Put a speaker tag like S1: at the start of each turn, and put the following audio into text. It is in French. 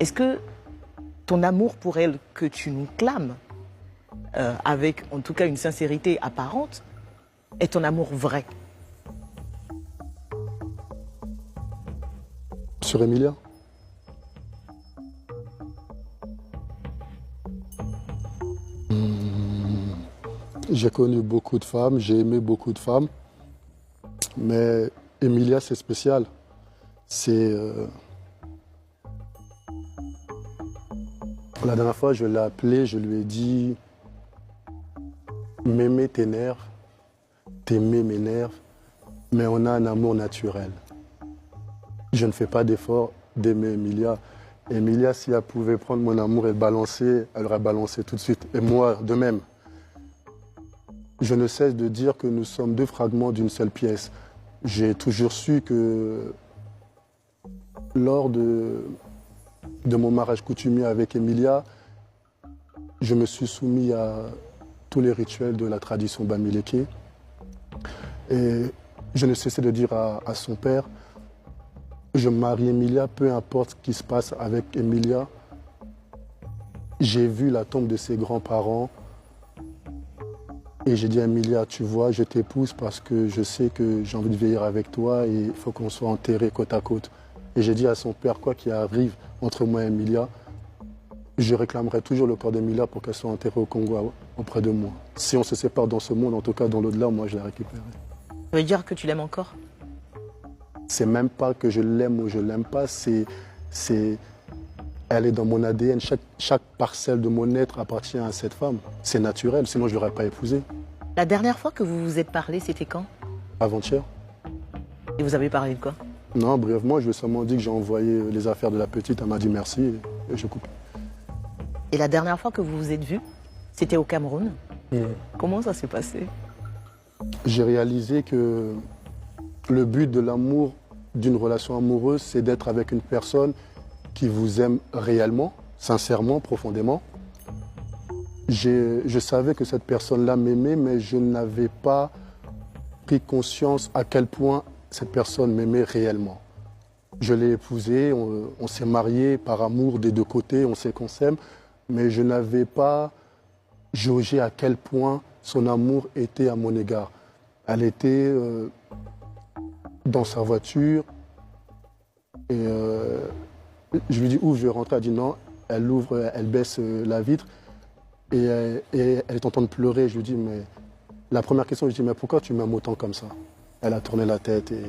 S1: Est-ce que ton amour pour elle que tu nous clames, avec en tout cas une sincérité apparente, est ton amour vrai?
S2: Sur Emilia? J'ai connu beaucoup de femmes, j'ai aimé beaucoup de femmes, mais Emilia, c'est spécial. C'est... La dernière fois, je l'ai appelée, je lui ai dit m'aimer t'énerve, t'aimer m'énerve, mais on a un amour naturel. Je ne fais pas d'effort d'aimer Emilia. Emilia, si elle pouvait prendre mon amour et le balancer, elle aurait balancé tout de suite. Et moi, de même. Je ne cesse de dire que nous sommes deux fragments d'une seule pièce. J'ai toujours su que lors de mon mariage coutumier avec Emilia, je me suis soumis à tous les rituels de la tradition Bamileke. Et je ne cessais de dire à son père, je marie Emilia, peu importe ce qui se passe avec Emilia. J'ai vu la tombe de ses grands-parents et j'ai dit à Emilia, tu vois, je t'épouse parce que je sais que j'ai envie de vieillir avec toi et il faut qu'on soit enterrés côte à côte. Et j'ai dit à son père, quoi qu'il arrive entre moi et Emilia, je réclamerai toujours le corps d'Emilia pour qu'elle soit enterrée au Congo auprès de moi. Si on se sépare dans ce monde, en tout cas dans l'au-delà, moi je la récupérerai.
S1: Ça veut dire que tu l'aimes encore?
S2: C'est même pas que je l'aime ou je l'aime pas, elle est dans mon ADN. Chaque parcelle de mon être appartient à cette femme. C'est naturel, sinon je ne l'aurais pas épousée.
S1: La dernière fois que vous vous êtes parlé, c'était quand?
S2: Avant-hier.
S1: Et vous avez parlé de quoi?
S2: Non, brièvement, je lui ai seulement dit que j'ai envoyé les affaires de la petite. Elle m'a dit merci et je coupe.
S1: Et la dernière fois que vous vous êtes vus, c'était au Cameroun. Comment ça s'est passé?
S2: J'ai réalisé que le but de l'amour, d'une relation amoureuse, c'est d'être avec une personne qui vous aime réellement, sincèrement, profondément. Je savais que cette personne-là m'aimait, mais je n'avais pas pris conscience à quel point cette personne m'aimait réellement. Je l'ai épousée, on s'est mariés par amour des deux côtés, on sait qu'on s'aime, mais je n'avais pas jaugé à quel point son amour était à mon égard. Elle était dans sa voiture et je lui dis où je vais rentrer. Elle dit non, elle ouvre, elle baisse la vitre et elle est en train de pleurer. Je lui dis mais la première question, je lui dis mais pourquoi tu m'aimes autant comme ça? Elle a tourné la tête et